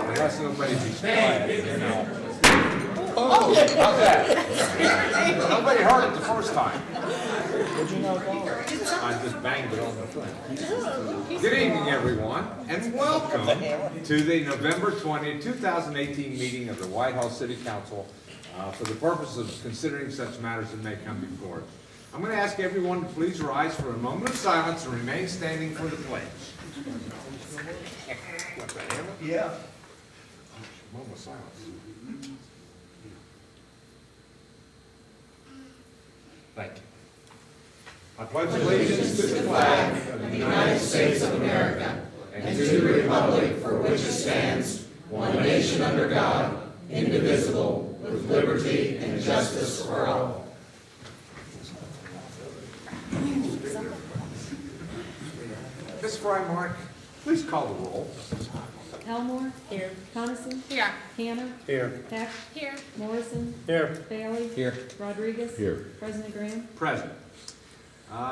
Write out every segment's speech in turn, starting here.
Unless nobody's quiet, you know. Oh, how's that? Nobody heard it the first time. I just banged it on the front. Good evening, everyone, and welcome to the November 20, 2018 meeting of the Whitehall City Council for the purpose of considering such matters that may come before it. I'm going to ask everyone to please rise for a moment of silence and remain standing for the pledge. Yeah. Moment of silence. Thank you. I pledge allegiance to the flag of the United States of America and to the republic for which it stands, one nation under God, indivisible, with liberty and justice for all. Ms. Frymark, please call the roll. Elmore. Here. Coniston. Here. Cantor. Here. Heck. Here. Morrison. Here. Bailey. Here. Rodriguez. Here. President Graham. Present.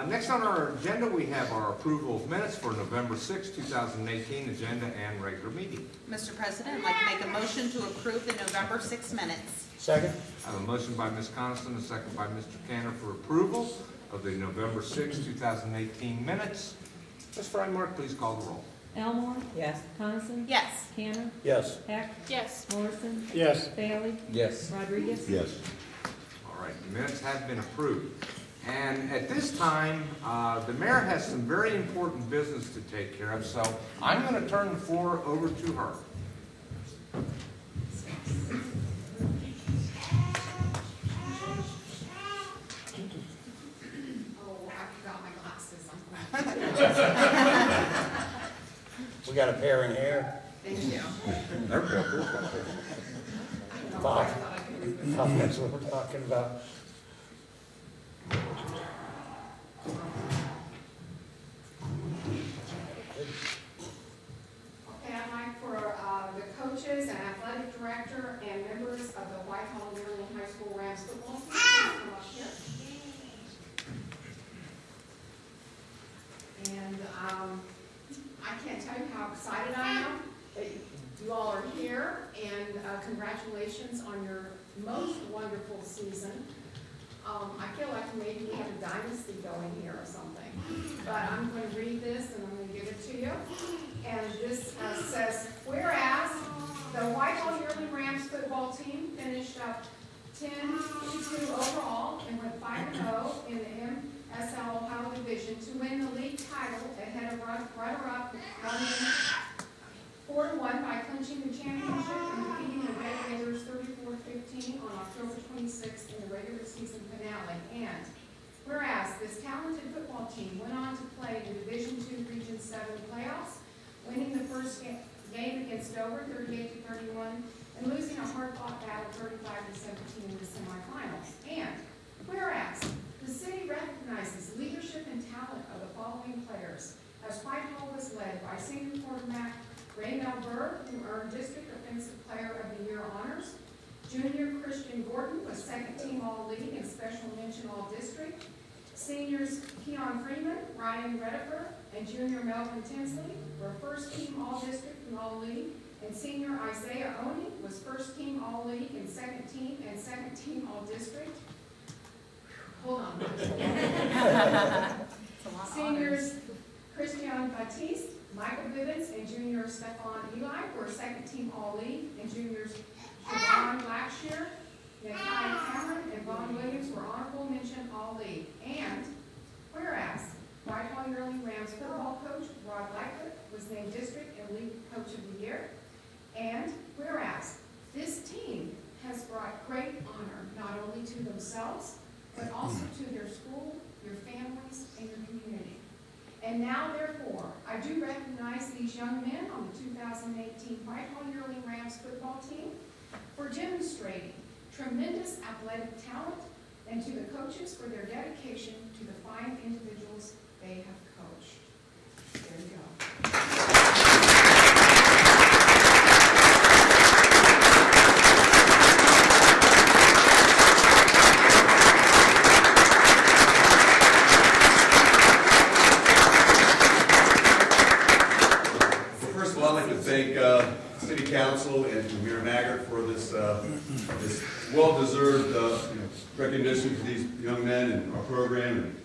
Next on our agenda, we have our approval of minutes for November 6, 2018 agenda and regular meeting. Mr. President, I'd like to make a motion to approve the November 6 minutes. Second. I have a motion by Ms. Coniston, a second by Mr. Cantor for approval of the November 6, 2018 minutes. Ms. Frymark, please call the roll. Elmore. Yes. Coniston. Yes. Cantor. Yes. Heck. Yes. Morrison. Yes. Bailey. Yes. Rodriguez. Yes. All right, the minutes have been approved. And at this time, the mayor has some very important business to take care of, so I'm going to turn the floor over to her. Oh, I forgot my glasses. We got a pair in here. Thank you. Bob. That's what we're talking about. Okay, I'd like for the coaches and athletic director and members of the Whitehall Yearling High School Rams football team to come up here. And I can't tell you how excited I am that you all are here, and congratulations on your most wonderful season. I feel like maybe we have a dynasty going here or something, but I'm going to read this and I'm going to give it to you. And this says, whereas the Whitehall Yearling Rams football team finished up 10-2 overall and went 5-0 in the MSL Ohio Division to win the league title ahead of runner-up Runyon 4-1 by clinching the championship and defeating the Red Raiders 34-15 on October 26th in the regular season finale. And whereas this talented football team went on to play the Division II Region 7 playoffs, winning the first game against Dover 38-31 and losing a hard-fought battle 35-17 in the semifinals. And whereas the city recognizes leadership and talent of the following players, as Whitehall was led by senior quarterback Ray Melber, who earned District Offensive Player of the Year honors. Junior Christian Gordon was second team All-League and special mention All-District. Seniors Keon Freeman, Ryan Redifer, and junior Melvin Tinsley were first team All-District and All-League. And senior Isaiah Oney was first team All-League and second team All-District. Hold on. Seniors Christian Batiste, Michael Bivens, and junior Stephon Eli were second team All-League, and juniors Siobhan Blackshear, Nathaniel Cameron, and Vaughn Williams were honorable mention All-League. And whereas Whitehall Yearling Rams football coach Rod Lightfoot was named district and league coach of the year. And whereas this team has brought great honor not only to themselves, but also to their school, your families, and your community. And now, therefore, I do recognize these young men on the 2018 Whitehall Yearling Rams football team for demonstrating tremendous athletic talent, and to the coaches for their dedication to the fine individuals they have coached. There you go. First of all, I'd like to thank City Council and to Mayor Maggart for this, this well-deserved recognition for these young men and our program.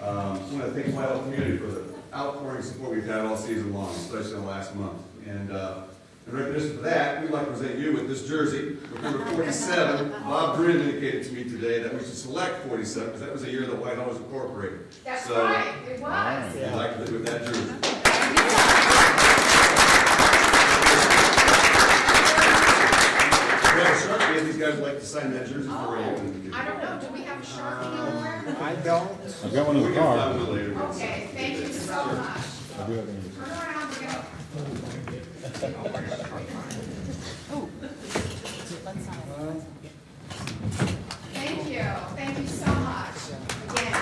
And I want to thank Whitehall community for the outpouring support we've had all season long, especially in the last month. And in recognition for that, we'd like to present you with this jersey, with number 47. Bob Brin indicated to me today that we should select 47 because that was the year that Whitehall was incorporated. That's So, right, it was. we'd like to leave with that jersey. We have a Sharpie, and these guys would like to sign that jersey for you. I don't know, do we have a Sharpie anywhere? I don't. I've got one in We the can car. find one later. Okay, thank you so much. I do have one. Turn around, we're gonna. Thank you so much. Again.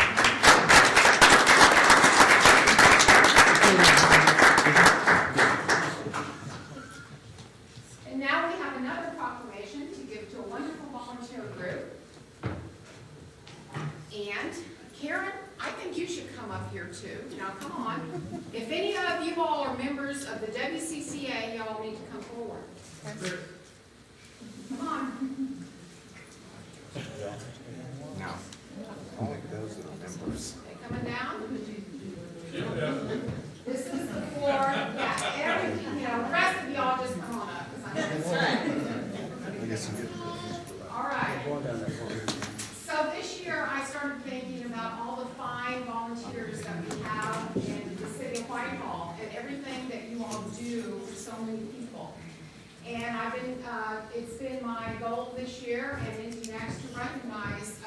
And now we have another proclamation to give to a wonderful volunteer group. And Karen, I think you should come up here too. Now, come on. If any of you all are members of the WCCA, y'all need to come forward. Come on. No. Only those are the members. They coming down? This is the floor. Yeah, the rest of y'all just come on up, because I know it's right. All right. So this year, I started thinking about all the fine volunteers that we have in the city of Whitehall, and everything that you all do for so many people. And I've been, it's been my goal this year and into next to recognize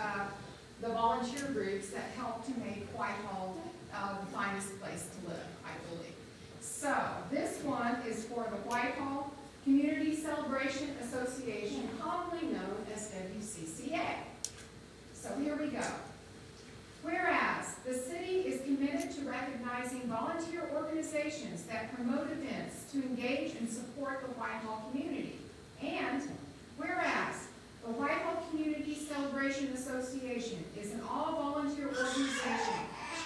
the volunteer groups that help to make Whitehall the finest place to live, I believe. So this one is for the Whitehall Community Celebration Association, commonly known as WCCA. So here we go. Whereas the city is committed to recognizing volunteer organizations that promote events to engage and support the Whitehall community. And whereas the Whitehall Community Celebration Association is an all-volunteer organization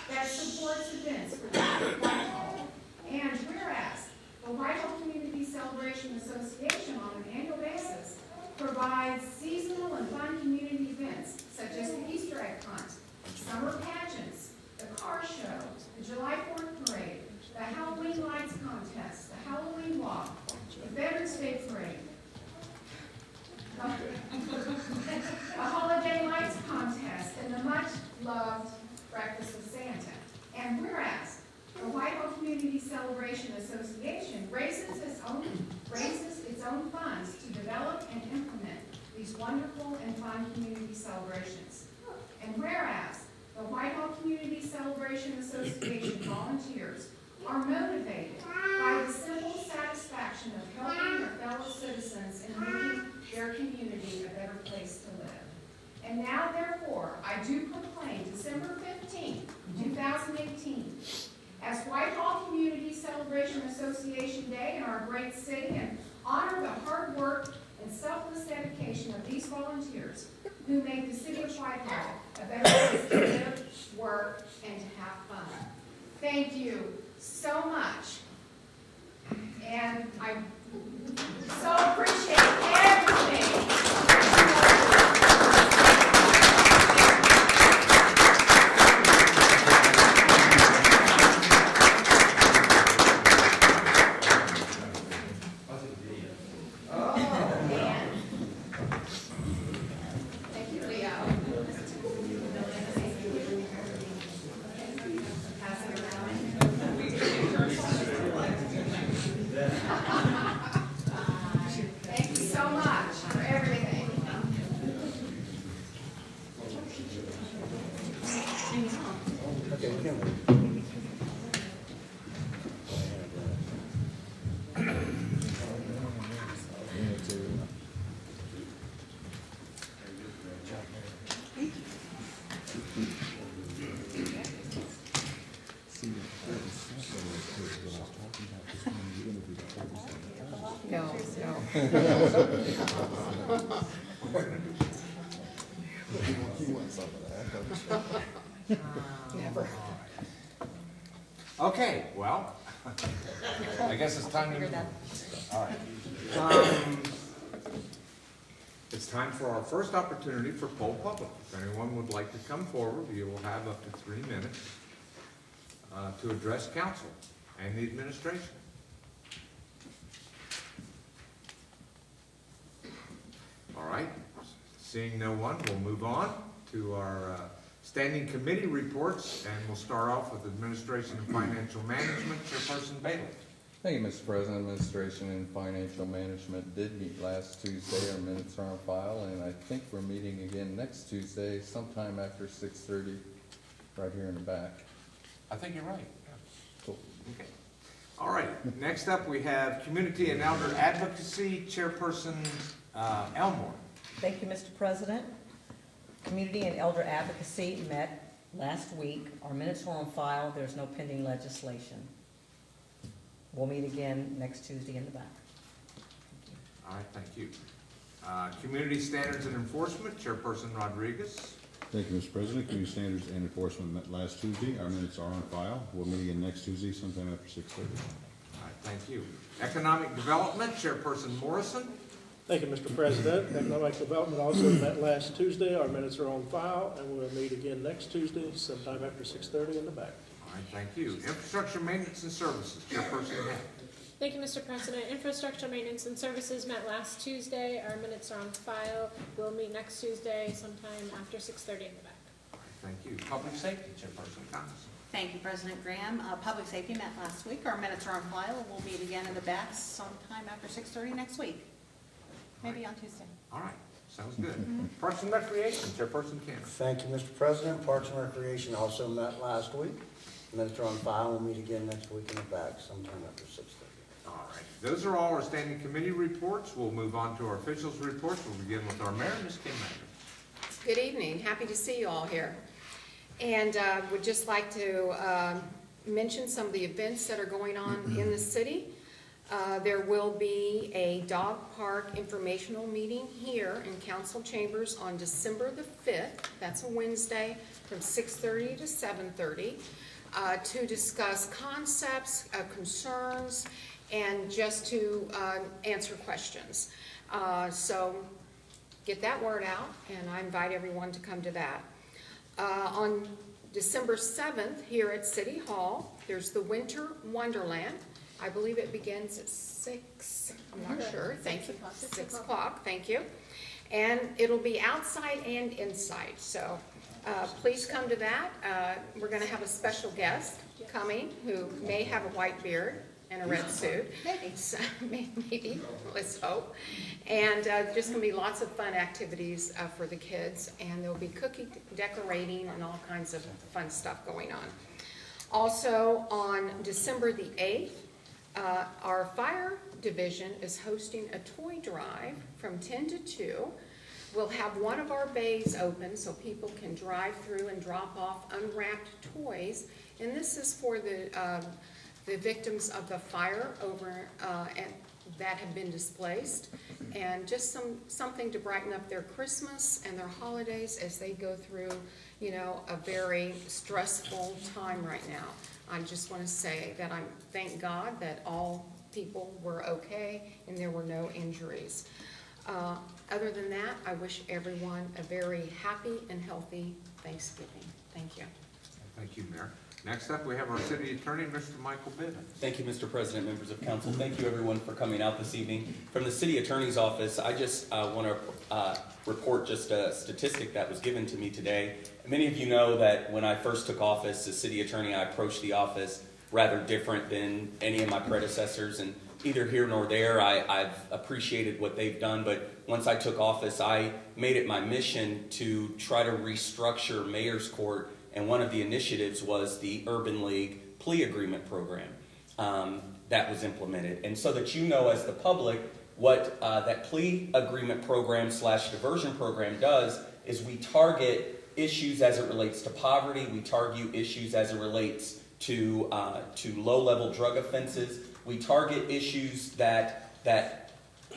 that supports events for the city of Whitehall. And whereas the Whitehall Community Celebration Association on an annual basis provides seasonal and fun community events such as the Easter egg hunt, summer pageants, the car show, the July 4th parade, the Halloween lights contest, the Halloween walk, the Veterans Day parade, the holiday lights contest, and the much-loved Breakfast with Santa. And whereas the Whitehall Community Celebration Association raises its own funds to develop and implement these wonderful and fun community celebrations. And whereas the Whitehall Community Celebration Association volunteers are motivated by the simple satisfaction of helping their fellow citizens and making their community a better place to live. And now, therefore, I do proclaim December 15th, 2018, as Whitehall Community Celebration Association Day in our great city, and honor the hard work and selfless dedication of these volunteers who make the city of Whitehall a better place to live, work, and to have fun. Thank you so much. And I so appreciate everything. Thank you, Leo. Pass it around. Thank you so much for everything. Okay, Kim. Okay, well, I guess it's time to move. All right. So time for our first opportunity for poll public. If anyone would like to come forward, you will have up to 3 minutes to address council and the administration. All right, seeing no one, we'll move on to our standing committee reports, and we'll start off with Administration and Financial Management, Chairperson Bailey. Thank you, Mr. President. Administration and Financial Management did meet last Tuesday. Our minutes are on file, and I think we're meeting again next Tuesday sometime after 6:30, right here in the back. I think you're right. Cool. Okay. All right, next up we have Community and Elder Advocacy, Chairperson Elmore. Thank you, Mr. President. Community and Elder Advocacy met last week. Our minutes are on file. There's no pending legislation. We'll meet again next Tuesday in the back. All right, thank you. Community Standards and Enforcement, Chairperson Rodriguez. Thank you, Mr. President. Community Standards and Enforcement met last Tuesday. Our minutes are on file. We'll meet again next Tuesday sometime after 6:30. All right, thank you. Economic Development, Chairperson Morrison. Thank you, Mr. President. Economic Development also met last Tuesday. Our minutes are on file, and we'll meet again next Tuesday sometime after 6:30 in the back. All right, thank you. Infrastructure Maintenance and Services, Chairperson Head. Thank you, Mr. President. Infrastructure Maintenance and Services met last Tuesday. Our minutes are on file. We'll meet next Tuesday sometime after 6:30 in the back. All right, thank you. Public Safety, Chairperson Thomas. Thank you, President Graham. Public Safety met last week. Our minutes are on file. We'll meet again in the back sometime after 6:30 next week. Maybe on Tuesday. All right, sounds good. Parks and Recreation, Chairperson Cannon. Thank you, Mr. President. Parks and Recreation also met last week. Minutes are on file. We'll meet again next week in the back sometime after 6:30. All right, those are all our standing committee reports. We'll move on to our officials' reports. We'll begin with our mayor, Ms. Kim Maggard. Good evening. Happy to see you all here. And would just like to mention some of the events that are going on in the city. There will be a dog park informational meeting here in council chambers on December the 5th. That's a Wednesday from 6:30 to 7:30 to discuss concepts, concerns, and just to answer questions. So get that word out, and I invite everyone to come to that. On December 7th, here at City Hall, there's the Winter Wonderland. I believe it begins at 6, I'm not sure, thank you, 6 o'clock, thank you. And it'll be outside and inside, so please come to that. We're gonna have a special guest coming who may have a white beard and a red suit. Maybe. So, maybe, let's hope. And just gonna be lots of fun activities for the kids, and there'll be cookie decorating and all kinds of fun stuff going on. Also, on December the 8th, our fire division is hosting a toy drive from 10 to 2. We'll have one of our bays open so people can drive through and drop off unwrapped toys. And this is for the victims of the fire over that have been displaced. And just something to brighten up their Christmas and their holidays as they go through, you know, a very stressful time right now. I just want to say that I thank God that all people were okay and there were no injuries. Other than that, I wish everyone a very happy and healthy Thanksgiving. Thank you. Thank you, Mayor. Next up, we have our city attorney, Mr. Michael Bivens. Thank you, Mr. President, members of council. Thank you, everyone, for coming out this evening. From the city attorney's office, I just want to report just a statistic that was given to me today. Many of you know that when I first took office as city attorney, I approached the office rather different than any of my predecessors, and either here nor there, I've appreciated what they've done, but once I took office, I made it my mission to try to restructure Mayor's Court, and one of the initiatives was the Urban League plea agreement program that was implemented. And so that you know as the public what that plea agreement program / diversion program does is we target issues as it relates to poverty, we target issues as it relates to low-level drug offenses, we target issues that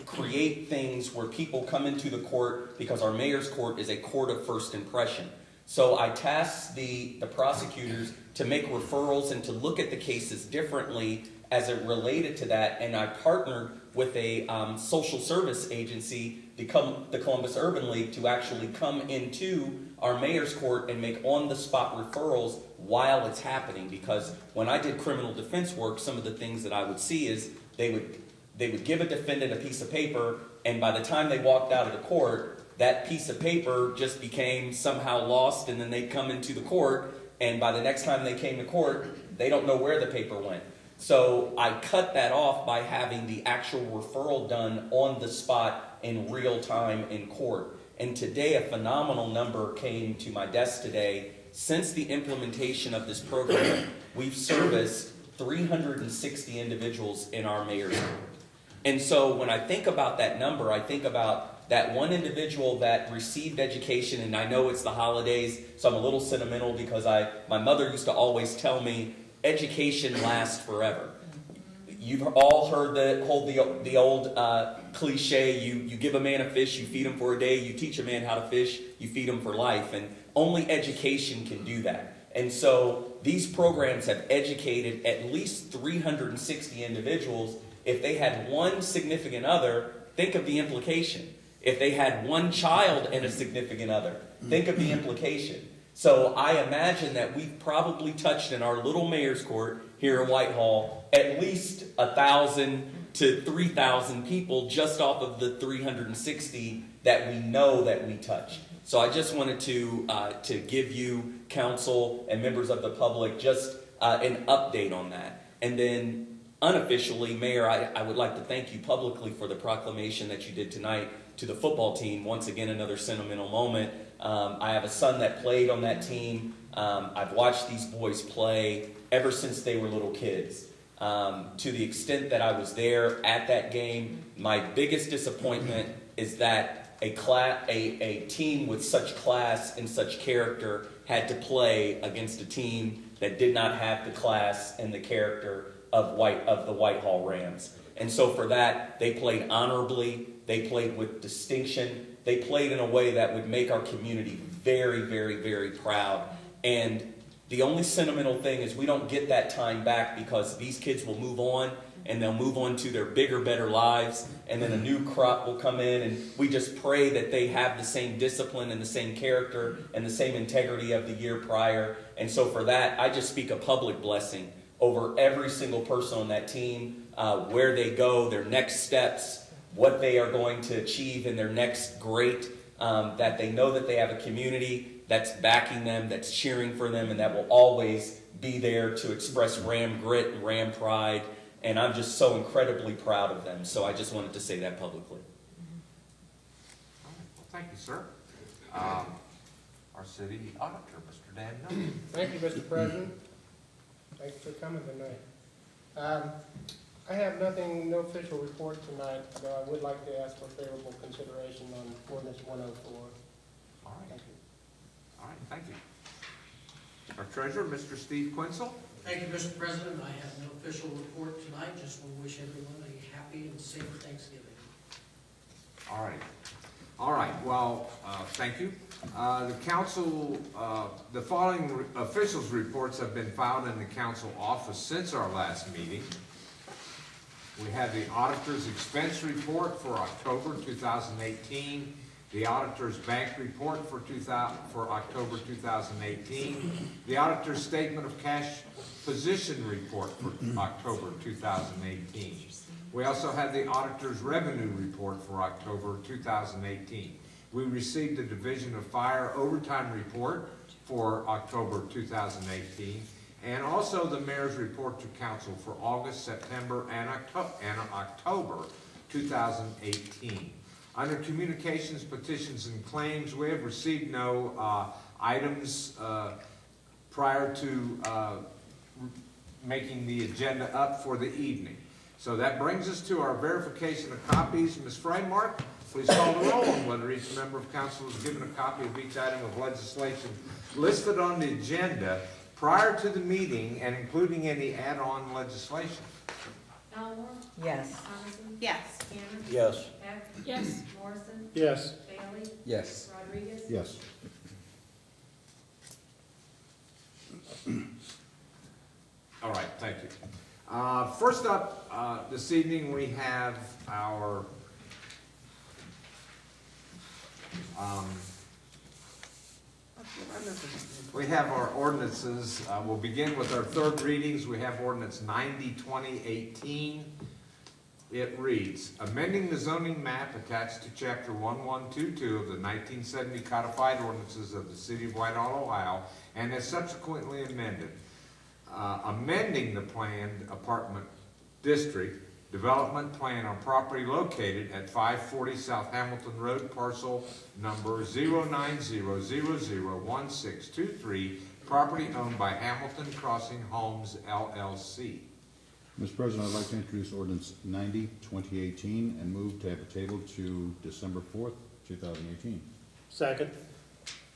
create things where people come into the court because our Mayor's Court is a court of first impression. So I tasked the prosecutors to make referrals and to look at the cases differently as it related to that, and I partnered with a social service agency, the Columbus Urban League, to actually come into our mayor's court and make on-the-spot referrals while it's happening. Because when I did criminal defense work, some of the things that I would see is they would give a defendant a piece of paper, and by the time they walked out of the court, that piece of paper just became somehow lost, and then they'd come into the court, and by the next time they came to court, they don't know where the paper went. So I cut that off by having the actual referral done on the spot in real time in court. And today, a phenomenal number came to my desk today. Since the implementation of this program, we've serviced 360 individuals in our mayor's court. And so when I think about that number, I think about that one individual that received education, and I know it's the holidays, so I'm a little sentimental because my mother used to always tell me, education lasts forever. You've all heard the old cliche, you give a man a fish, you feed him for a day, you teach a man how to fish, you feed him for life, and only education can do that. And so these programs have educated at least 360 individuals. If they had one significant other, think of the implication. If they had one child and a significant other, think of the implication. So I imagine that we've probably touched in our little mayor's court here in Whitehall at least 1,000 to 3,000 people just off of the 360 that we know that we touched. So I just wanted to give you, council and members of the public, just an update on that. And then unofficially, Mayor, I would like to thank you publicly for the proclamation that you did tonight to the football team. Once again, another sentimental moment. I have a son that played on that team. I've watched these boys play ever since they were little kids. To the extent that I was there at that game, my biggest disappointment is that a team with such class and such character had to play against a team that did not have the class and the character of the Whitehall Rams. And so for that, they played honorably, they played with distinction, they played in a way that would make our community very, very, very proud. And the only sentimental thing is we don't get that time back because these kids will move on, and they'll move on to their bigger, better lives, and then a new crop will come in, and we just pray that they have the same discipline and the same character and the same integrity of the year prior. And so for that, I just speak a public blessing over every single person on that team, where they go, their next steps, what they are going to achieve in their next great, that they know that they have a community that's backing them, that's cheering for them, and that will always be there to express Ram grit and Ram pride. And I'm just so incredibly proud of them. So I just wanted to say that publicly. Well, thank you, sir. Our city auditor, Mr. Dan Miller. Thank you, Mr. President. Thanks for coming tonight. I have no official report tonight, though I would like to ask for favorable consideration on ordinance 104. All right. Thank you. All right, thank you. Our treasurer, Mr. Steve Quinzel. Thank you, Mr. President. I have no official report tonight. Just want to wish everyone a happy and safe Thanksgiving. All right. All right, well, thank you. The council, the following officials' reports have been filed in the council office since our last meeting. We have the auditor's expense report for October 2018, the auditor's bank report for October 2018, the auditor's statement of cash position report for October 2018. We also have the auditor's revenue report for October 2018. We received the Division of Fire overtime report for October 2018, and also the mayor's report to council for August, September, and October 2018. Under communications, petitions, and claims, we have received no items prior to making the agenda up for the evening. So that brings us to our verification of copies. Ms. Freimark, please call the roll on whether each member of council is given a copy of each item of legislation listed on the agenda prior to the meeting and including any add-on legislation. Elmore? Yes. Coniston? Yes. Tanner? Yes. Heck? Yes. Morrison? Yes. Bailey? Yes. Rodriguez? Yes. All right, thank you. First up, this evening, we have our ordinances. We'll begin with our third readings. We have ordinance 90-2018. It reads, amending the zoning map attached to chapter 1122 of the 1970 codified ordinances of the city of Whitehall, Ohio, and as subsequently amended. Amending the planned apartment district development plan on property located at 540 South Hamilton Road, parcel number 090001623, property owned by Hamilton Crossing Homes LLC. Mr. President, I'd like to introduce ordinance 90-2018 and move to have it tabled to December 4th, 2018. Second.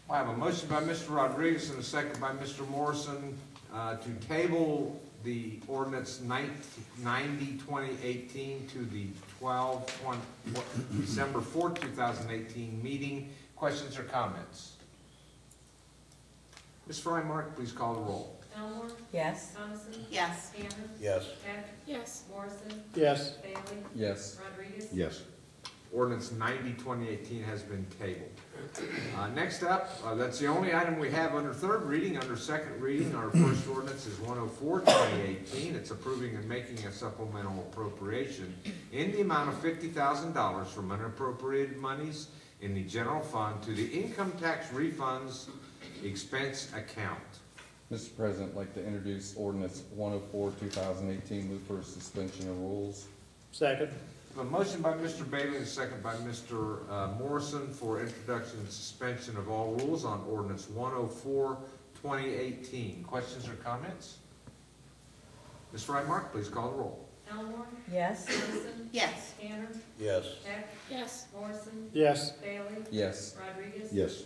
I have a motion by Mr. Rodriguez and a second by Mr. Morrison to table the ordinance 90-2018 to the December 4th, 2018 meeting. Questions or comments? Ms. Frymark, please call the roll. Elmore? Yes. Coniston? Yes. Tanner? Yes. Heck? Yes. Morrison? Yes. Bailey? Yes. Rodriguez? Yes. Ordinance 90-2018 has been tabled. Next up, that's the only item we have under third reading. Under second reading, our first ordinance is 104-2018. It's approving and making a supplemental appropriation in the amount of $50,000 from unappropriated monies in the general fund to the income tax refunds expense account. Mr. President, I'd like to introduce ordinance 104-2018, move for suspension of rules. Second. A motion by Mr. Bailey and a second by Mr. Morrison for introduction and suspension of all rules on ordinance 104-2018. Questions or comments? Ms. Frymark, please call the roll. Elmore? Yes. Coniston? Yes. Tanner? Yes. Heck? Yes. Morrison? Yes. Bailey? Yes. Rodriguez? Yes.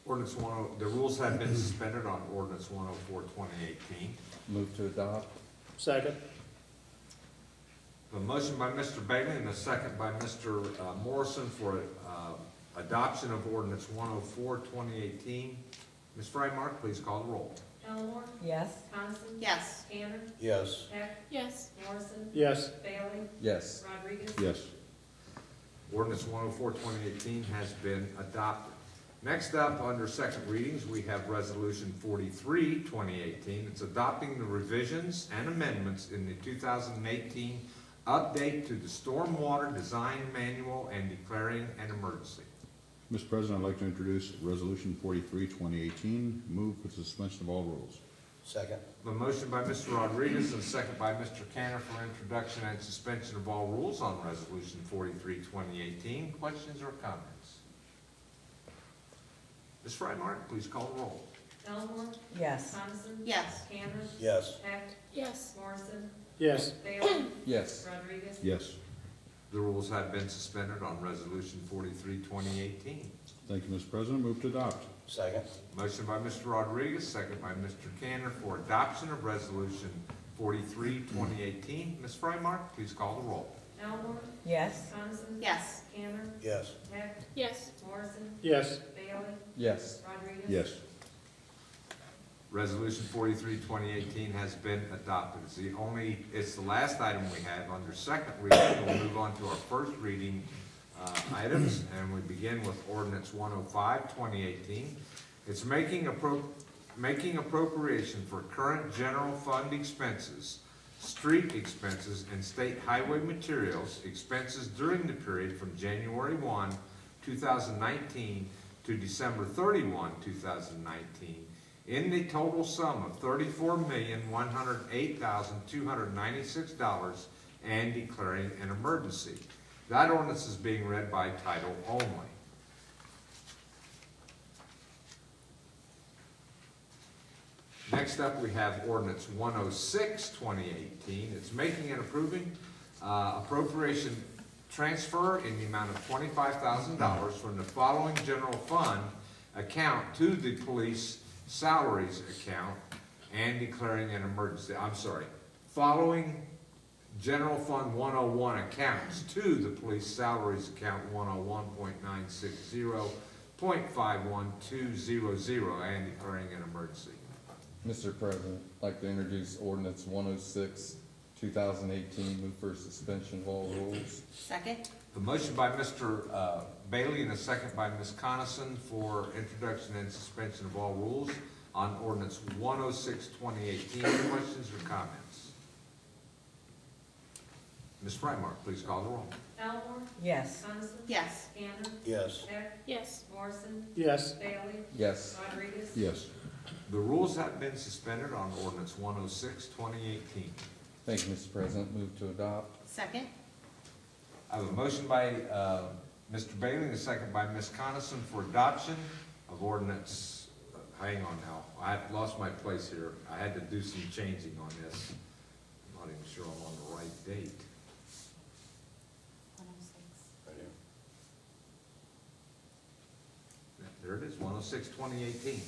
Ordinance the rules have been suspended on ordinance 104-2018. Move to adopt. Second. A motion by Mr. Bailey and a second by Mr. Morrison for adoption of ordinance 104-2018. Ms. Frymark, please call the roll. Elmore? Yes. Coniston? Yes. Tanner? Yes. Heck? Yes. Morrison? Yes. Bailey? Yes. Rodriguez? Yes. Ordinance 104-2018 has been adopted. Next up, under second readings, we have Resolution 43-2018. It's adopting the revisions and amendments in the 2018 update to the Stormwater Design Manual and declaring an emergency. Mr. President, I'd like to introduce Resolution 43-2018, move for suspension of all rules. Second. A motion by Mr. Rodriguez and a second by Mr. Cantor for introduction and suspension of all rules on Resolution 43-2018. Questions or comments? Ms. Frymark, please call the roll. Elmore? Yes. Coniston? Yes. Tanner? Yes. Heck? Yes. Morrison? Yes. Bailey? Yes. Rodriguez? Yes. The rules have been suspended on Resolution 43-2018. Thank you, Mr. President. Move to adopt. Second. Motion by Mr. Rodriguez, second by Mr. Cantor for adoption of Resolution 43-2018. Ms. Frymark, please call the roll. Elmore? Yes. Coniston? Yes. Tanner? Yes. Heck? Yes. Morrison? Yes. Bailey? Yes. Rodriguez? Yes. Resolution 43-2018 has been adopted. It's the last item we have under second reading. We'll move on to our first reading items, and we begin with ordinance 105-2018. It's making appropriation for current general fund expenses, street expenses, and state highway materials expenses during the period from January 1, 2019 to December 31, 2019, in the total sum of $34,108,296 and declaring an emergency. That ordinance is being read by title only. Next up, we have ordinance 106-2018. It's making and approving appropriation transfer in the amount of $25,000 from the following general fund account to the police salaries account and declaring an emergency. I'm sorry, following general fund 101 accounts to the police salaries account 101.960.51200 and declaring an emergency. Mr. President, I'd like to introduce ordinance 2018. Move for suspension of all rules. Second? A motion by Mr. Bailey and a second by Ms. Coniston for introduction and suspension of all rules on ordinance 106, 2018. Questions or comments? Ms. Frymark, please call the roll. Elmore, Yes. Coniston. Yes. Tanner, Yes. Heck, Yes. Morrison, Yes. Bailey, Yes. Rodriguez. Yes. The rules have been suspended on ordinance 106, 2018. Thank you, Mr. President. Move to adopt. Second? I have a motion by Mr. Bailey and a second by Ms. Coniston for adoption of ordinance, hang on now, I lost my place here. I had to do some changing on this. I'm not even sure I'm on the right date. 106. Right here. There it is, 106, 2018.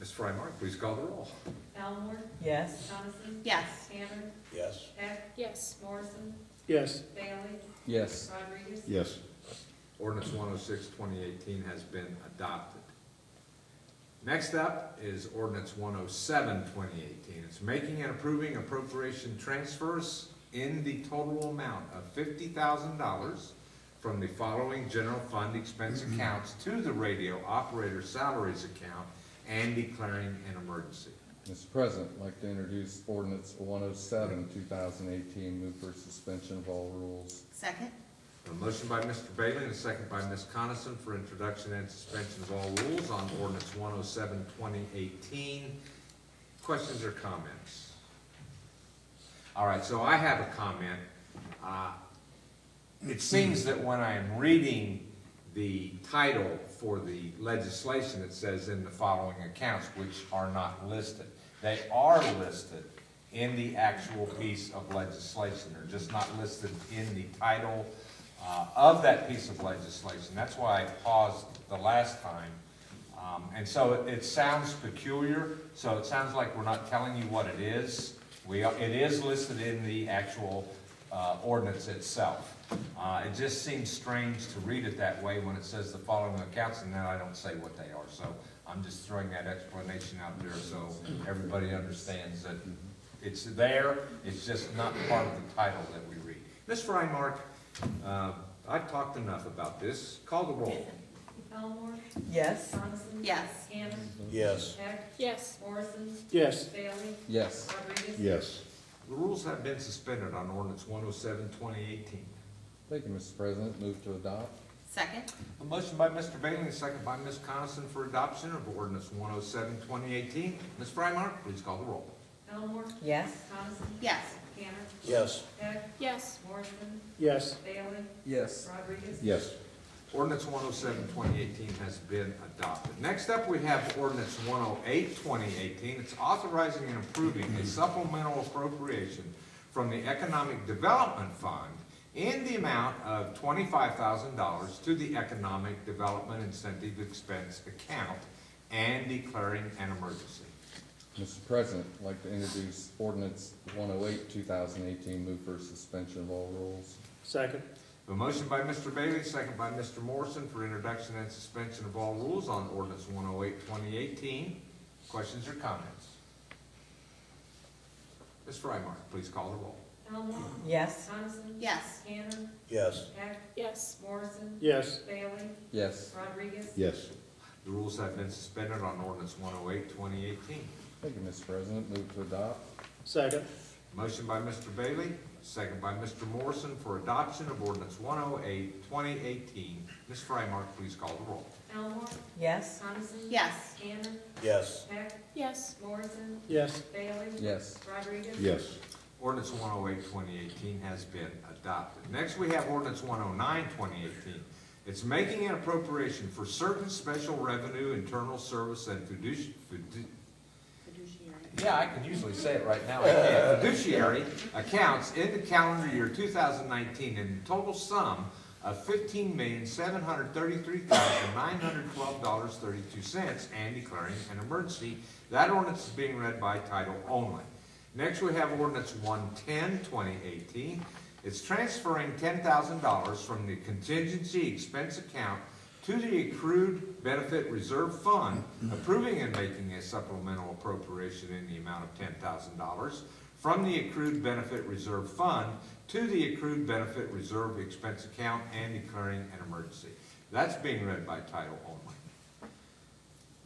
Ms. Frymark, please call the roll. Elmore, Yes. Coniston. Yes. Tanner, Yes. Heck, Yes. Morrison, Yes. Bailey, Yes. Rodriguez. Yes. Ordinance 106, 2018 has been adopted. Next up is ordinance 107, 2018. It's making and approving appropriation transfers in the total amount of $50,000 from the following general fund expense accounts to the radio operator salaries account and declaring an emergency. Mr. President, I'd like to introduce ordinance 107, 2018. Move for suspension of all rules. Second? A motion by Mr. Bailey and a second by Ms. Coniston for introduction and suspension of all rules on ordinance 107, 2018. Questions or comments? All right, so I have a comment. It seems that when I am reading the title for the legislation, it says in the following accounts, which are not listed. They are listed in the actual piece of legislation. They're just not listed in the title of that piece of legislation. That's why I paused the last time. And so it sounds peculiar, so it sounds like we're not telling you what it is. It is listed in the actual ordinance itself. It just seems strange to read it that way when it says the following accounts, and then I don't say what they are. So I'm just throwing that explanation out there so everybody understands that it's there, it's just not part of the title that we read. Ms. Frymark, I've talked enough about this. Call the roll. Elmore, Yes. Coniston. Yes. Tanner, Yes. Heck, Yes. Morrison, Yes. Bailey, Yes. Rodriguez. Yes. The rules have been suspended on ordinance 107, 2018. Thank you, Mr. President. Move to adopt. Second? A motion by Mr. Bailey and a second by Ms. Coniston for adoption of ordinance 107, 2018. Ms. Frymark, please call the roll. Elmore, Yes. Coniston. Yes. Tanner, Yes. Heck, Yes. Morrison, Yes. Bailey, Yes. Rodriguez. Yes. Ordinance 107, 2018 has been adopted. Next up, we have ordinance 108, 2018. It's authorizing and approving a supplemental appropriation from the Economic Development Fund in the amount of $25,000 to the Economic Development Incentive Expense account and declaring an emergency. Mr. President, I'd like to introduce ordinance 108, 2018. Move for suspension of all rules. Second. A motion by Mr. Bailey, second by Mr. Morrison for introduction and suspension of all rules on ordinance 108, 2018. Questions or comments? Ms. Frymark, please call the roll. Elmore, Yes. Coniston. Yes. Tanner, Yes. Heck, Yes. Morrison, Yes. Bailey, Yes. Rodriguez. Yes. The rules have been suspended on ordinance 108, 2018. Thank you, Mr. President. Move to adopt. Second. Motion by Mr. Bailey, second by Mr. Morrison for adoption of ordinance 108, 2018. Ms. Frymark, please call the roll. Elmore, Yes. Coniston. Yes. Tanner, Yes. Heck, Yes. Morrison, Yes. Bailey. Yes. Rodriguez. Yes. Ordinance 108, 2018 has been adopted. Next, we have ordinance 109, 2018. It's making an appropriation for certain special revenue, internal service, and Fiduciary. yeah, I can usually say it right now. I can't. Fiduciary accounts in the calendar year 2019 in a total sum of $15,733,912.32 and declaring an emergency. That ordinance is being read by title only. Next, we have ordinance 110, 2018. It's transferring $10,000 from the contingency expense account to the Accrued Benefit Reserve Fund, approving and making a supplemental appropriation in the amount of $10,000 from the Accrued Benefit Reserve Fund to the Accrued Benefit Reserve Expense Account and declaring an emergency. That's being read by title only.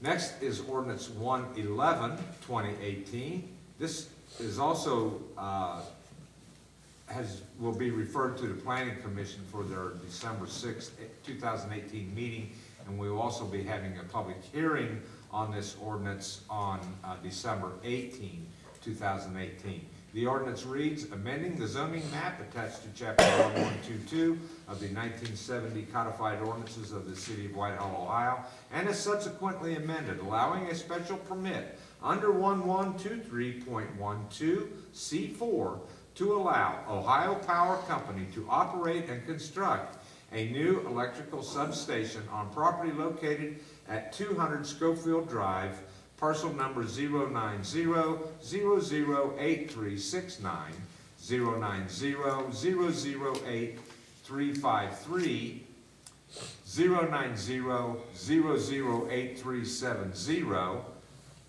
Next is ordinance 111, 2018. This is also will be referred to the Planning Commission for their December 6, 2018 meeting, and we will also be having a public hearing on this ordinance on December 18, 2018. The ordinance reads, amending the zoning map attached to Chapter 1122 of the 1970 codified ordinances of the City of Whitehall, Ohio, and is subsequently amended, allowing a special permit under 1123.12 C4 to allow Ohio Power Company to operate and construct a new electrical substation on property located at 200 Schofield Drive, parcel number 090008369, 090008353, 090008370,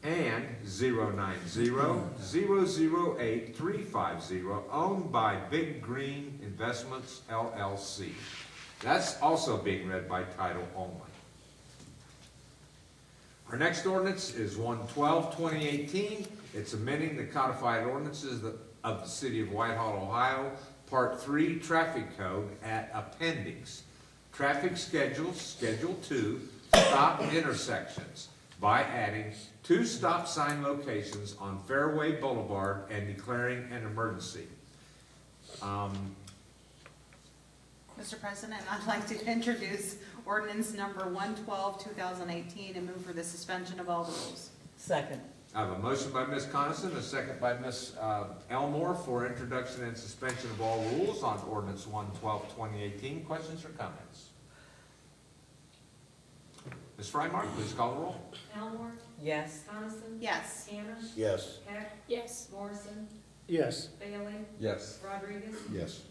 and 090008350, owned by Big Green Investments, LLC. That's also being read by title only. Our next ordinance is 112, 2018. It's amending the codified ordinances of the City of Whitehall, Ohio, Part 3 Traffic Code at Appendix. Traffic Schedules, Schedule 2, Stop Intersections, by adding 2 stop sign locations on Fairway Boulevard and declaring an emergency. Mr. President, I'd like to introduce ordinance number 112, 2018, and move for the suspension of all rules. Second. I have a motion by Ms. Coniston, a second by Ms. Elmore for introduction and suspension of all rules on ordinance 112, 2018. Questions or comments? Ms. Frymark, please call the roll. Elmore, Yes. Coniston. Yes. Tanner. Yes. Heck. Yes. Morrison. Yes. Bailey. Yes. Rodriguez. Yes.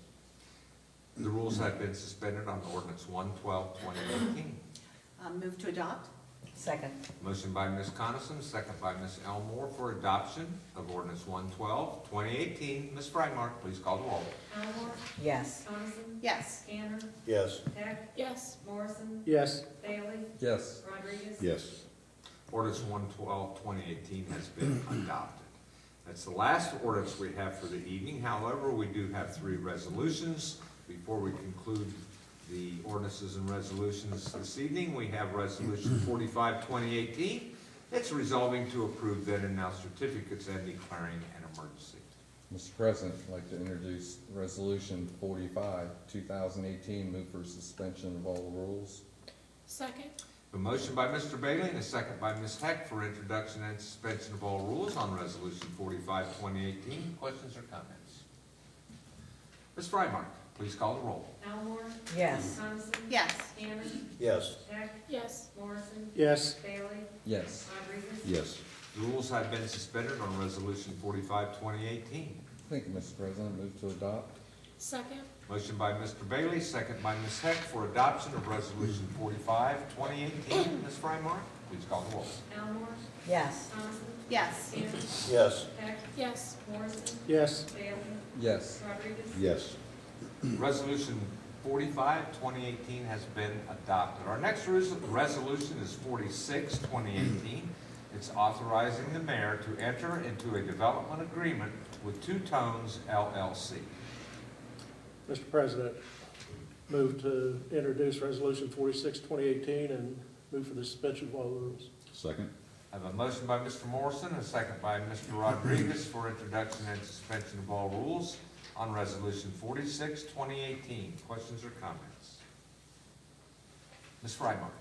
The rules have been suspended on ordinance 112, 2018. Move to adopt. Second. Motion by Ms. Coniston, second by Ms. Elmore for adoption of ordinance 112, 2018. Ms. Frymark, please call the roll. Elmore, Yes. Coniston. Yes. Tanner. Yes. Heck. Yes. Morrison. Yes. Bailey. Yes. Rodriguez. Yes. Ordinance 112, 2018 has been adopted. That's the last ordinance we have for the evening. However, we do have 3 resolutions. Before we conclude the ordinances and resolutions this evening, we have Resolution 45, 2018. It's resolving to approve then and now certificates and declaring an emergency. Mr. President, I'd like to introduce Resolution 45, 2018, move for suspension of all rules. Second. A motion by Mr. Bailey and a second by Ms. Heck for introduction and suspension of all rules on Resolution 45, 2018. Questions or comments? Ms. Frymark, please call the roll. Elmore. Yes. Coniston. Yes. Tanner. Yes. Heck. Yes. Morrison. Yes. Bailey. Yes. Rodriguez. Yes. The rules have been suspended on Resolution 45, 2018. Thank you, Mr. President. Move to adopt. Second. Motion by Mr. Bailey, second by Ms. Heck for adoption of Resolution 45, 2018. Ms. Frymark, please call the roll. Elmore. Yes. Coniston. Yes. Tanner. Yes. Heck. Yes. Morrison. Yes. Bailey. Yes. Rodriguez. Yes. Resolution 45, 2018 has been adopted. Our next resolution is 46, 2018. It's authorizing the mayor to enter into a development agreement with Two Tones LLC. Mr. President, move to introduce Resolution 46, 2018, and move for the suspension of all rules. Second. I have a motion by Mr. Morrison, a second by Mr. Rodriguez for introduction and suspension of all rules on Resolution 46, 2018. Questions or comments? Ms. Frymark,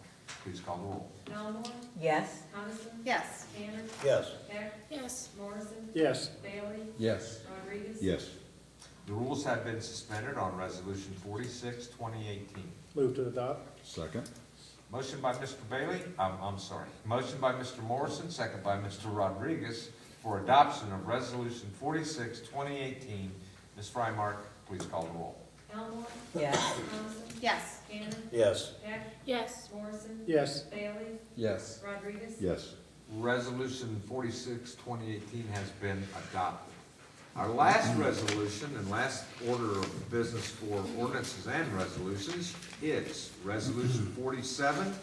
please call the roll. Elmore. Yes. Coniston. Yes. Tanner. Yes. Heck. Yes. Morrison. Yes. Bailey. Yes. Rodriguez. Yes. The rules have been suspended on Resolution 46, 2018. Move to adopt. Second. Motion by Mr. Bailey, motion by Mr. Morrison, second by Mr. Rodriguez for adoption of Resolution 46, 2018. Ms. Frymark, please call the roll. Elmore, Yes. Coniston, Yes. Tanner, Yes. Heck, Yes. Morrison, Yes. Bailey, Yes. Rodriguez. Yes. Resolution 46, 2018 has been adopted. Our last resolution and last order of business for ordinances and resolutions is Resolution 47,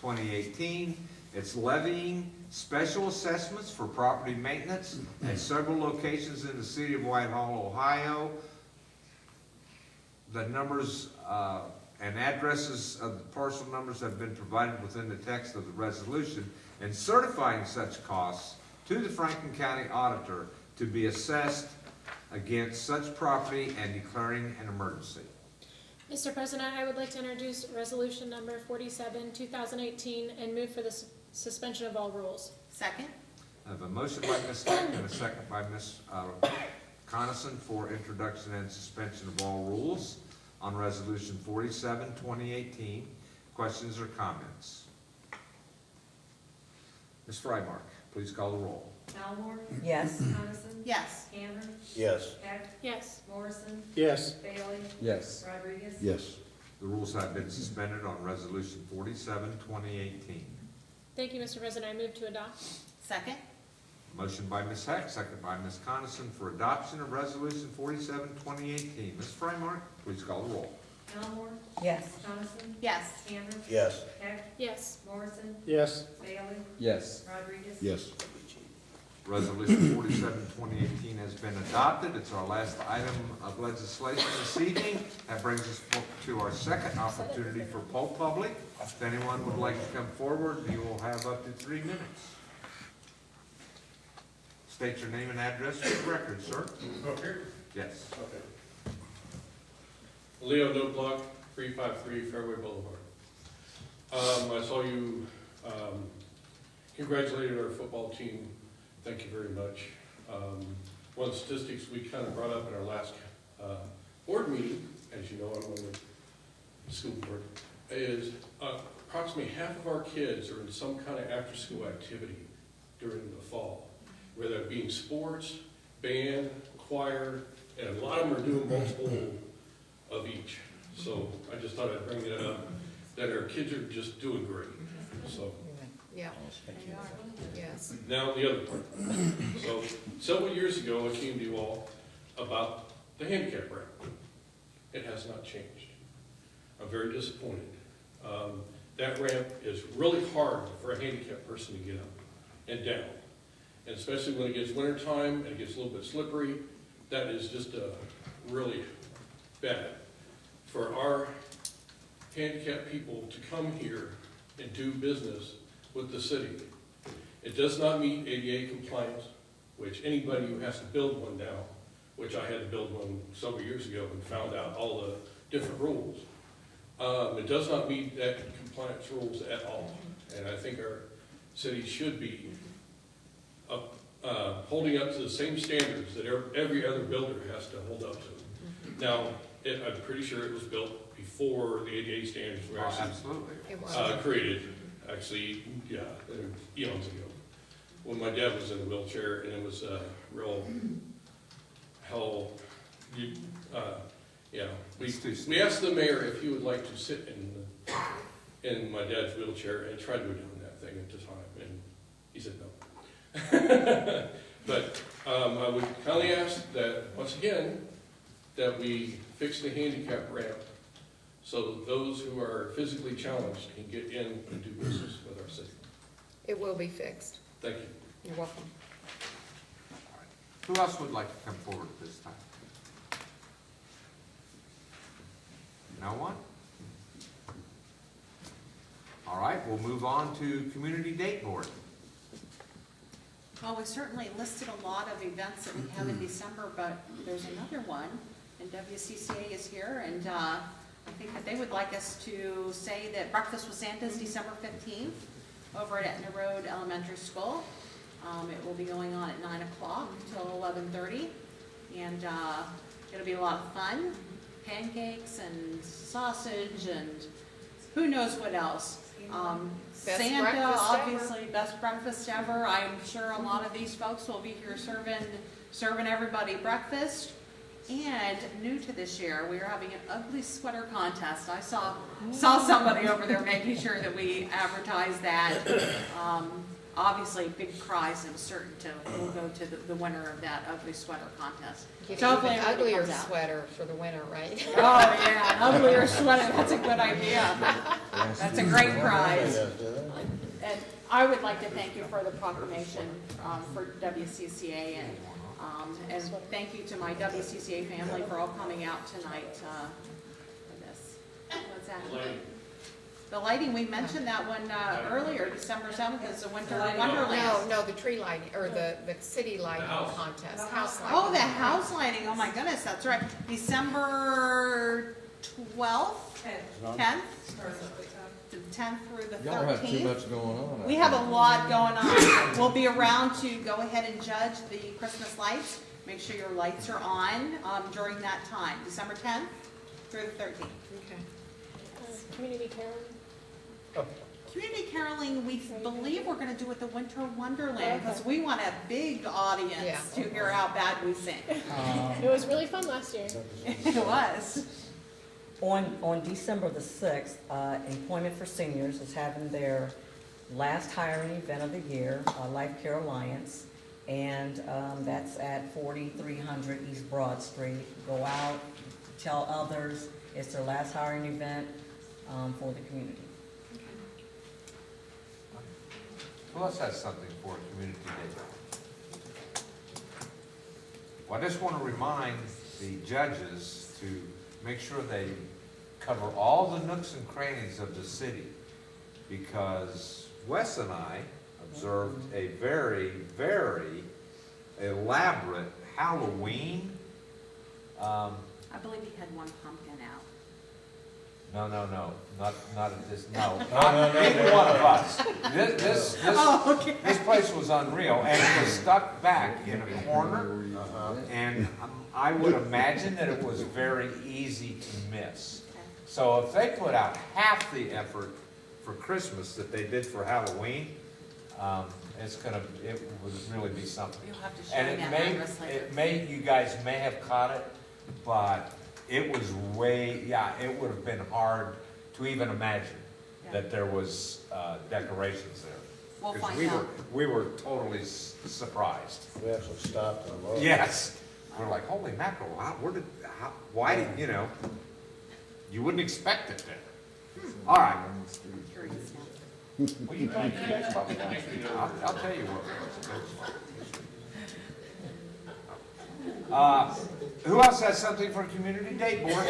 2018. It's levying special assessments for property maintenance at several locations in the city of Whitehall, Ohio. The numbers and addresses of the parcel numbers have been provided within the text of the resolution, and certifying such costs to the Franklin County Auditor to be assessed against such property and declaring an emergency. Mr. President, I would like to introduce resolution number 47, 2018, and move for the suspension of all rules. Second? I have a motion by Ms. Heck and a second by Ms. Coniston for introduction and suspension of all rules on Resolution 47, 2018. Questions or comments? Ms. Frymark, please call the roll. Elmore, Yes. Coniston, Yes. Tanner, Yes. Heck, Yes. Morrison, Yes. Bailey, Yes. Rodriguez. Yes. The rules have been suspended on Resolution 47, 2018. Thank you, Mr. President. I move to adopt. Second? Motion by Ms. Heck, second by Ms. Coniston for adoption of Resolution 47, 2018. Ms. Frymark, please call the roll. Elmore, Yes. Coniston, Yes. Tanner, Yes. Heck, Yes. Morrison, Yes. Bailey, Yes. Rodriguez. Yes. Resolution 47, 2018 has been adopted. It's our last item of legislation this evening. That brings us to our second opportunity for poll public. If anyone would like to come forward, you will have up to 3 minutes. State your name and address for the record, sir. Okay. Yes. Okay. Leo Noblock, 353 Fairway Boulevard. I saw you congratulated our football team. Thank you very much. One of the statistics we kind of brought up in our last board meeting, as you know, I'm on the school board, is approximately half of our kids are in some kind of after-school activity during the fall, whether it be in sports, band, choir, and a lot of them are doing multiple of each. So I just thought I'd bring that up, that our kids are just doing great. So Yeah. Yes. now the other part. So several years ago, I came to you all about the handicap ramp. It has not changed. I'm very disappointed. That ramp is really hard for a handicapped person to get up and down. And especially when it gets wintertime and it gets a little bit slippery, that is just really bad. For our handicapped people to come here and do business with the city. It does not meet ADA compliance, which anybody who has to build one now, which I had to build one several years ago and found out all the different rules. It does not meet that compliance rules at all. And I think our city should be holding up to the same standards that every other builder has to hold up to. Now, I'm pretty sure it was built before the ADA standards were actually created. Actually, yeah, eons ago. When my dad was in a wheelchair, and it was a real hell. Yeah, we asked the mayor if he would like to sit in my dad's wheelchair and try to go down that thing at the time, and he said no. But I would kindly ask that, once again, that we fix the handicap ramp so that those who are physically challenged can get in and do business with our city. It will be fixed. Thank you. You're welcome. Who else would like to come forward at this time? No one? All right, we'll move on to Community Date Board. Well, we certainly listed a lot of events that we have in December, but there's another one, and WCCA is here, and I think that they would like us to say that Breakfast with Santa is December 15th over at Etna Road Elementary School. It will be going on at 9 o'clock till 11:30, and it'll be a lot of fun. Pancakes and sausage and who knows what else. Santa, obviously, best breakfast ever. I'm sure a lot of these folks will be here serving everybody breakfast. And new to this year, we are having an ugly sweater contest. I saw somebody over there making sure that we advertise that. Obviously, big prize and certain will go to the winner of that ugly sweater contest. Get So hopefully an everybody uglier comes out. sweater for the winter, right? Oh, yeah, an uglier sweater, that's a good idea. That's a great prize. And I would like to thank you for the proclamation for WCCA, and thank you to my WCCA family for all coming out tonight for this. What's that? The lighting, we mentioned that one earlier, December 7th is the Winter Wonderland. No, the tree lighting, or the city lighting contest, house lighting. Oh, the house lighting, oh my goodness, that's right. December 12th, 10th? The 10th through the 13th. Y'all have too much going on. We have a lot going on. We'll be around to go ahead and judge the Christmas lights. Make sure your lights are on during that time, December 10th through the 13th. Okay. Community caroling. Community caroling, we believe we're going to do at the Winter Wonderland because we want a big audience to hear how bad we sing. It was really fun last year. It was. On December the 6th, Employment for Seniors is having their last hiring event of the year, Life Care Alliance, and that's at 4300 East Broad Street. Go out, tell others, it's their last hiring event for the community. Who else has something for Community Day? Well, I just want to remind the judges to make sure they cover all the nooks and crannies of the city, because Wes and I observed a very, very elaborate Halloween. I believe he had one pumpkin out. No, not at this, no, not either one of us. This place was unreal, and it was stuck back in a corner, and I would imagine that it was very easy to miss. So if they put out half the effort for Christmas that they did for Halloween, it would really be something. You'll have to show And me that address later. you guys may have caught it, but it was it would have been hard to even imagine that there was decorations there. We'll 'Cause find out. We were totally surprised. We actually stopped and looked. Yes. We're like, holy mackerel, why did, you wouldn't expect it there. All right. Well, you guys probably know. I'll tell you what. Who else has something for Community Day, Board?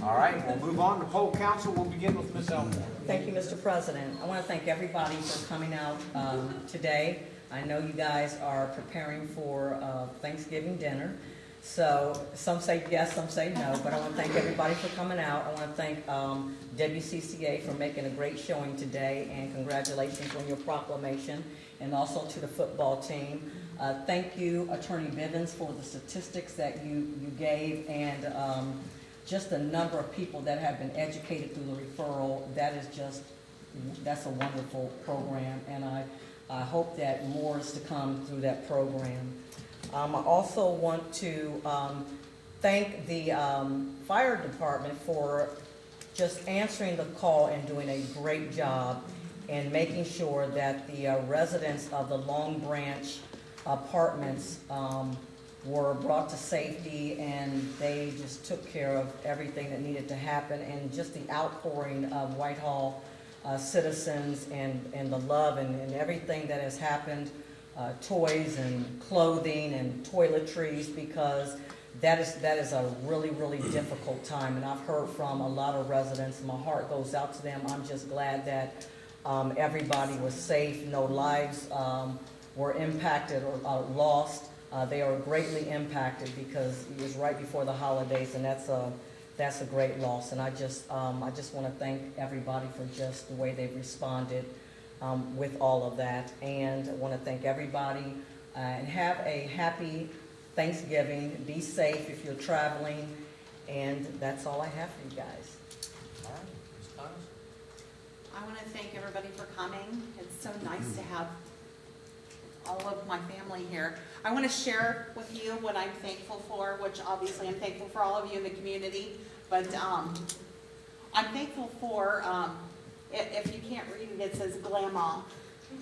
All right, we'll move on to poll council. We'll begin with Ms. Elmore. Thank you, Mr. President. I want to thank everybody for coming out today. I know you guys are preparing for Thanksgiving dinner. So some say yes, some say no, but I want to thank everybody for coming out. I want to thank WCCA for making a great showing today, and congratulations on your proclamation, and also to the football team. Thank you, Attorney Bivens, for the statistics that you gave, and just the number of people that have been educated through the referral. That's a wonderful program, and I hope that more is to come through that program. I also want to thank the fire department for just answering the call and doing a great job in making sure that the residents of the Long Branch apartments were brought to safety, and they just took care of everything that needed to happen, and just the outpouring of Whitehall citizens and the love and everything that has happened, toys and clothing and toiletries, because that is a really, really difficult time. And I've heard from a lot of residents, and my heart goes out to them. I'm just glad that everybody was safe, no lives were impacted or lost. They are greatly impacted because it was right before the holidays, and that's a great loss. And I just want to thank everybody for just the way they've responded with all of that. And I want to thank everybody and have a happy Thanksgiving. Be safe if you're traveling, and that's all I have for you guys. All right, Ms. Connors? I want to thank everybody for coming. It's so nice to have all of my family here. I want to share with you what I'm thankful for, which obviously I'm thankful for all of you in the community, but I'm thankful for, if you can't read it, it says Grandma.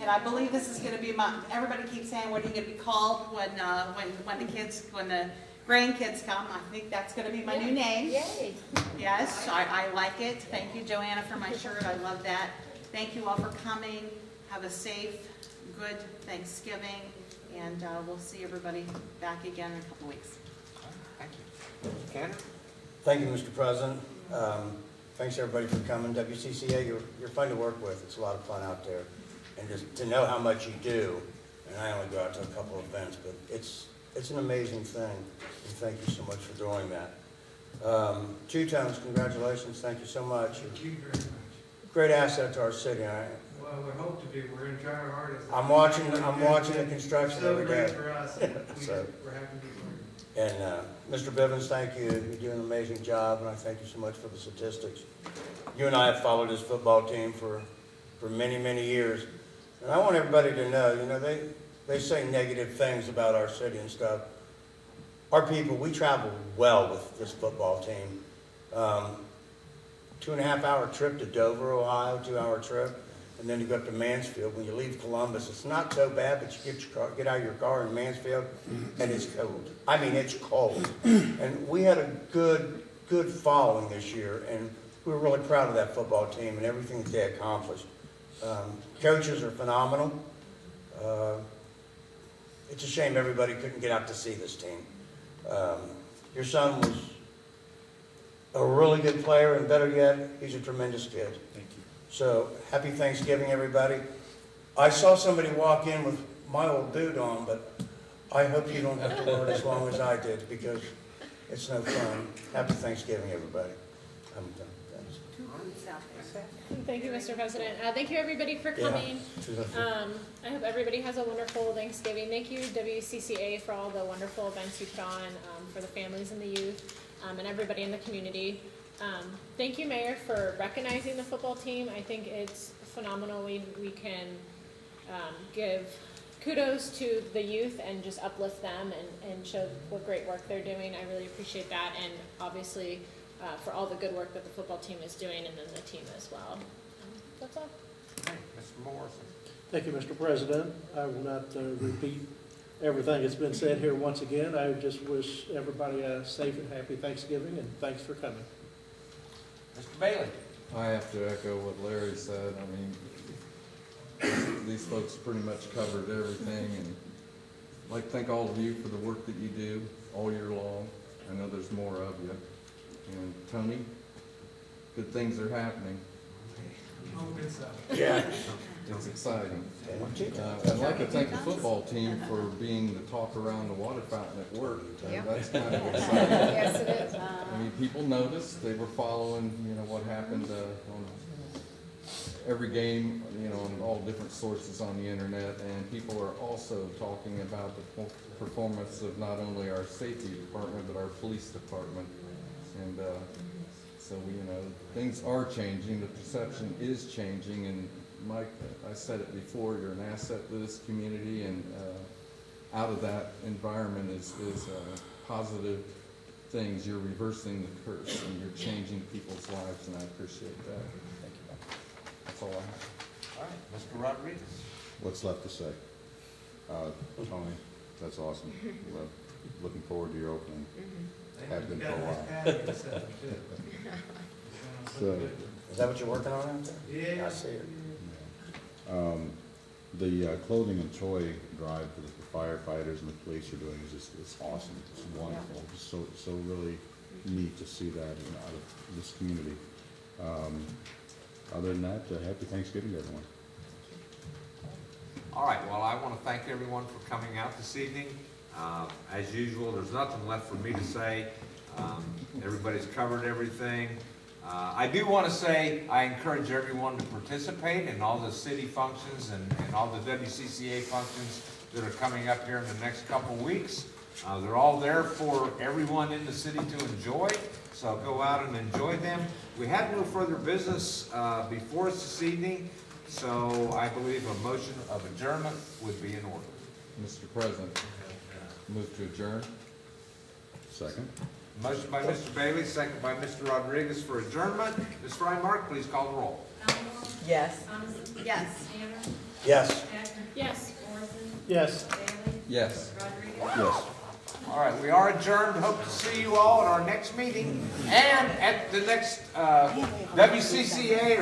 And I believe this is going to be everybody keeps saying, what are you going to be called when the grandkids come? I think that's going to be my new name. Yay. Yes, I like it. Thank you, Joanna, for my shirt. I love that. Thank you all for coming. Have a safe, good Thanksgiving, and we'll see everybody back again in a couple weeks. Thank you. Ken? Thank you, Mr. President. Thanks everybody for coming. WCCA, you're fun to work with. It's a lot of fun out there. And just to know how much you do, and I only go out to a couple of events, but it's an amazing thing. And thank you so much for doing that. Two-Tones, congratulations. Thank you so much. Thank you very much. Great asset to our city. Well, we hope to be. We're going to try our hardest. I'm watching the construction so every great day. for us. So, We're happy to be here. and Mr. Bivens, thank you. You're doing an amazing job, and I thank you so much for the statistics. You and I have followed this football team for many, many years. And I want everybody to know, they say negative things about our city and stuff. Our people, we travel well with this football team. 2.5-hour trip to Dover, Ohio, 2-hour trip. And then you go up to Mansfield. When you leave Columbus, it's not so bad, but you get out of your car in Mansfield, and it's cold. I mean, it's cold. And we had a good following this year, and we were really proud of that football team and everything that they accomplished. Coaches are phenomenal. It's a shame everybody couldn't get out to see this team. Your son was a really good player, and better yet, he's a tremendous kid. Thank you. So, happy Thanksgiving, everybody. I saw somebody walk in with my old boot on, but I hope you don't have to wear it as long as I did, because it's no fun. Happy Thanksgiving, everybody. I'm done. Thanks. Thank you, Mr. President. Thank you, everybody, for coming. I hope everybody has a wonderful Thanksgiving. Thank you, WCCA, for all the wonderful events you put on for the families and the youth and everybody in the community. Thank you, Mayor, for recognizing the football team. I think it's phenomenal. We can give kudos to the youth and just uplift them and show what great work they're doing. I really appreciate that, and obviously for all the good work that the football team is doing, and then the team as well. That's all. Hey, Mr. Morrison. Thank you, Mr. President. I will not repeat everything that's been said here once again. I just wish everybody a safe and happy Thanksgiving, and thanks for coming. Mr. Bailey. I have to echo what Larry said. I mean, these folks pretty much covered everything, and I'd like to thank all of you for the work that you do all year long. I know there's more of you. And Tony, good things are happening. Oh, good stuff. Yeah. It's exciting. I'd like to thank the football team for being the talk around the water fountain at work. That's kind of exciting. Yes, it is. I mean, people noticed. They were following, what happened on every game, on all different sources on the internet. And people are also talking about the performance of not only our safety department, but our police department. And so, things are changing. The perception is changing. And Mike, I said it before, you're an asset to this community, and out of that environment is positive things. You're reversing the curse, and you're changing people's lives, and I appreciate that. Thank you. That's all I have. All right, Mr. Rodriguez. What's left to say? Tony, that's awesome. Well, looking forward to your opening. Have been for a while. So, is that what you're working on out there? Yeah. I see it. The clothing and toy drive that the firefighters and the police are doing is it's awesome. It's wonderful. It's so really neat to see that out of this community. Other than that, happy Thanksgiving to everyone. All right, well, I want to thank everyone for coming out this evening. As usual, there's nothing left for me to say. Everybody's covered everything. I do want to say I encourage everyone to participate in all the city functions and all the WCCA functions that are coming up here in the next couple weeks. They're all there for everyone in the city to enjoy, so go out and enjoy them. We have no further business before us this evening, so I believe a motion of adjournment would be in order. Mr. President, move to adjourn. Second? Motion by Mr. Bailey, second by Mr. Rodriguez for adjournment. Ms. Frymark, please call the roll. Elmore, Yes. Coniston, Yes. Tanner, Yes. Heck, Yes. Morrison, Yes. Bailey, Yes. Rodriguez. Yes. All right, we are adjourned. Hope to see you all at our next meeting and at the next WCCA or